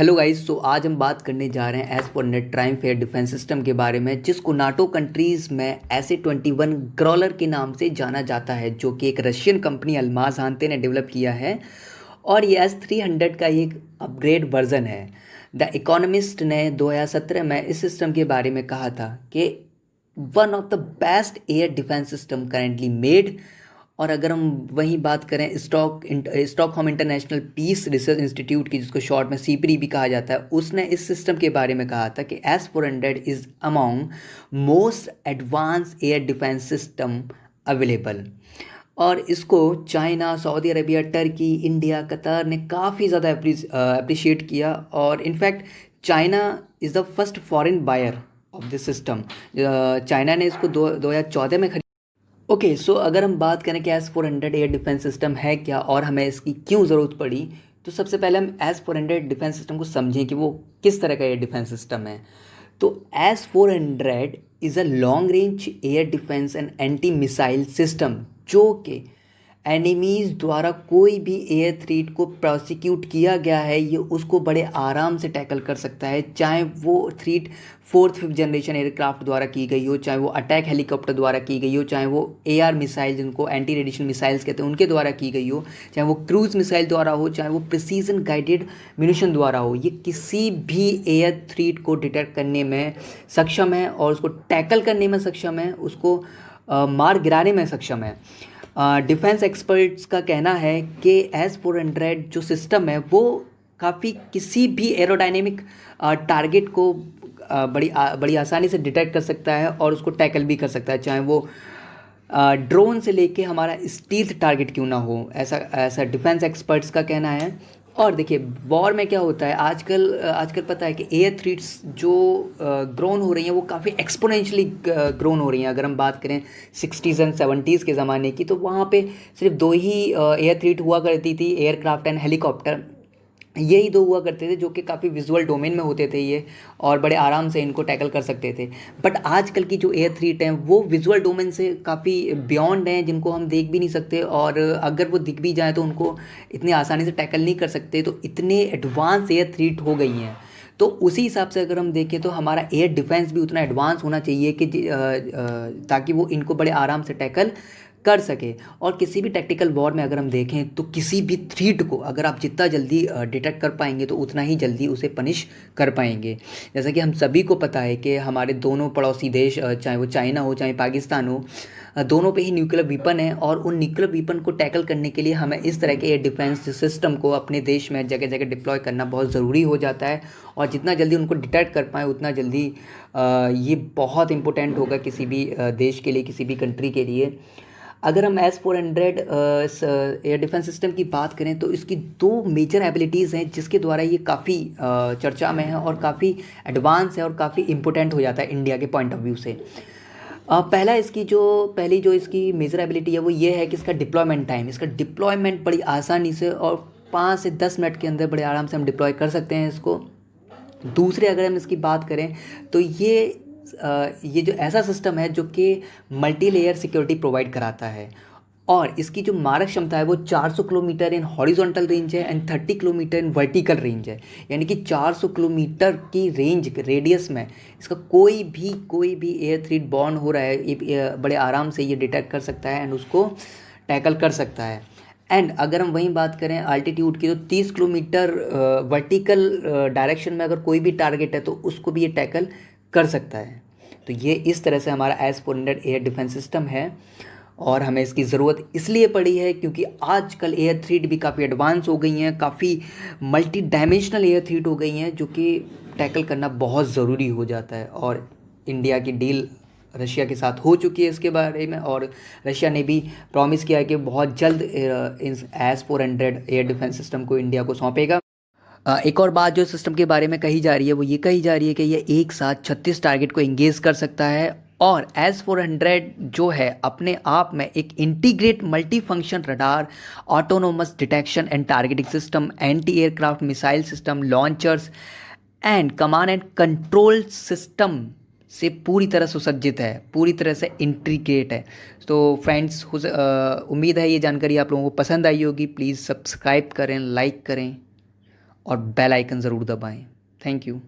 Hello guys. सो आज हम बात करने जा रहे हैं एज पर नेट ट्रायम्फ एयर डिफेंस सिस्टम के बारे में, जिसको नाटो कंट्रीज में ऐसे 21 ग्रॉलर के नाम से जाना जाता है, जो कि एक रशियन कंपनी अल्माज हानते ने डेवलप किया है। और ये S-300 का एक अपग्रेड वर्जन है। द इकोनॉमिस्ट ने 2017 में इस सिस्टम के बारे में कहा था कि one of the best air defence system currently made. और अगर हम वहीं बात करें Stockholm International Peace Research Institute की, जिसको शॉर्ट में सीपरी भी कहा जाता है, उसने इस सिस्टम के बारे में कहा था कि S-400 is among most advance air defence system available. और इसको China, Saudi Arabia, Turkey, India, Qatar ने काफ़ी ज़्यादा अप्रिशिएट किया। और in fact China is the first foreign buyer of this system. China ने इसको 2014 में खरीदा। ओके, सो अगर हम बात करें कि S-400 एयर डिफेंस सिस्टम है क्या और हमें इसकी क्यों ज़रूरत पड़ी, तो सबसे पहले हम S-400 डिफेंस सिस्टम को समझें कि वो किस तरह का एयर डिफेंस सिस्टम है। तो S-400 is a long range air defence and anti missile system, जो कि एनिमीज़ द्वारा कोई भी एयर थ्रेट को प्रोसिक्यूट किया गया है, ये उसको बड़े आराम से टैकल कर सकता है। चाहे वो threat fourth fifth generation aircraft द्वारा की गई हो, चाहे वो अटैक हेलीकॉप्टर द्वारा की गई हो, चाहे वो AR मिसाइल, जिनको एंटी रेडिएशन मिसाइल्स कहते हैं, उनके द्वारा की गई हो, चाहे वो क्रूज मिसाइल द्वारा हो, चाहे वो प्रिसीजन गाइडेड म्यूनिशन द्वारा हो, ये किसी भी एयर थ्रेट को डिटेक्ट करने में सक्षम है और उसको टैकल करने में सक्षम है, उसको मार गिराने में सक्षम है। डिफेंस एक्सपर्ट्स का कहना है कि S-400 जो सिस्टम है वो काफ़ी किसी भी एरोडायनेमिक टारगेट को बड़ी आसानी से डिटेक्ट कर सकता है और उसको टैकल भी कर सकता है, चाहे वो ड्रोन से लेके हमारा स्टील्थ टारगेट क्यों ना हो। ऐसा ऐसा डिफेंस एक्सपर्ट्स का कहना है। और देखिए, वॉर में क्या होता है आजकल पता है कि एयर थ्रेट्स जो ग्रोन हो रही हैं वो काफ़ी एक्सपोनेंशियली ग्रोन हो रही हैं। अगर हम बात करें 60s एंड 70s के ज़माने की, तो वहाँ पे सिर्फ दो ही एयर थ्रेट हुआ करती थी, एयरक्राफ्ट एंड हेलीकॉप्टर। यही दो हुआ करते थे जो कि काफ़ी विजुअल डोमेन में होते थे ये, और बड़े आराम से इनको टैकल कर सकते थे। बट आजकल की जो एयर थ्रेट हैं वो विजुअल डोमेन से काफ़ी बियॉन्ड हैं, जिनको हम देख भी नहीं सकते, और अगर वो दिख भी जाए तो उनको इतनी आसानी से टैकल नहीं कर सकते। तो इतने एडवांस एयर थ्रेट हो गई हैं। तो उसी हिसाब से अगर हम देखें तो हमारा एयर डिफेंस भी उतना एडवांस होना चाहिए कि ताकि वो इनको बड़े आराम से टैकल कर सके। और किसी भी टैक्टिकल वॉर में अगर हम देखें तो किसी भी थ्रेट को अगर आप जितना जल्दी डिटेक्ट कर पाएंगे तो उतना ही जल्दी उसे पनिश कर पाएंगे। जैसा कि हम सभी को पता है कि हमारे दोनों पड़ोसी देश, चाहे वो चाइना हो चाहे पाकिस्तान हो, दोनों पे ही न्यूक्लियर वीपन है, और उन न्यूक्लियर वीपन को टैकल करने के लिए हमें इस तरह के एयर डिफेंस सिस्टम को अपने देश में जगह जगह डिप्लॉय करना बहुत ज़रूरी हो जाता है। और जितना जल्दी उनको डिटेक्ट कर पाएँ उतना जल्दी ये बहुत इंपॉर्टेंट होगा किसी भी देश के लिए, किसी भी कंट्री के लिए। अगर हम S-400 एयर डिफेंस सिस्टम की बात करें तो इसकी दो मेजर एबिलिटीज़ हैं, जिसके द्वारा ये काफ़ी चर्चा में है और काफ़ी एडवांस है और काफ़ी इम्पोर्टेंट हो जाता है इंडिया के पॉइंट ऑफ व्यू से। पहली जो इसकी मेजर एबिलिटी है वो ये है कि इसका डिप्लॉयमेंट टाइम, इसका डिप्लॉयमेंट बड़ी आसानी से और 5 से 10 मिनट के अंदर बड़े आराम से हम डिप्लॉय कर सकते हैं इसको। दूसरे अगर हम इसकी बात करें तो ये जो ऐसा सिस्टम है जो कि मल्टी लेयर सिक्योरिटी प्रोवाइड कराता है। और इसकी जो मारक क्षमता है वो 400 किलोमीटर इन हॉरिजॉन्टल रेंज है and 30 kilometre in vertical range है। यानी कि 400 किलोमीटर की रेडियस में इसका कोई भी एयर थ्रेट बॉर्न हो रहा है, ये बड़े आराम से ये डिटेक्ट कर सकता है एंड उसको टैकल कर सकता है। एंड अगर हम वहीं बात करें अल्टीट्यूड की, तो 30 किलोमीटर वर्टिकल डायरेक्शन में अगर कोई भी टारगेट है तो उसको भी ये टैकल कर सकता है। तो ये इस तरह से हमारा S-400 एयर डिफेंस सिस्टम है। और हमें इसकी ज़रूरत इसलिए पड़ी है क्योंकि आजकल एयर थ्रेट भी काफ़ी एडवांस हो गई हैं, काफ़ी मल्टी डायमेंशनल एयर थ्रेट हो गई हैं, जो कि टैकल करना बहुत ज़रूरी हो जाता है। और इंडिया की डील रशिया के साथ हो चुकी है इसके बारे में, और रशिया ने भी प्रॉमिस किया है कि बहुत जल्द इस S-400 एयर डिफेंस सिस्टम को इंडिया को सौंपेगा। एक और बात जो सिस्टम के बारे में कही जा रही है वो ये कही जा रही है कि ये एक साथ 36 टारगेट को इंगेज कर सकता है। और S-400 जो है अपने आप में एक integrate multi function radar, autonomous detection and targeting system, anti aircraft missile system, launchers and command and control system से पूरी तरह सुसज्जित है, पूरी तरह से इंटीग्रेट है। तो फ्रेंड्स, उम्मीद है ये जानकारी आप लोगों को पसंद आई होगी। प्लीज़ सब्सक्राइब करें, लाइक करें और बेल आइकन ज़रूर दबाएं। Thank you.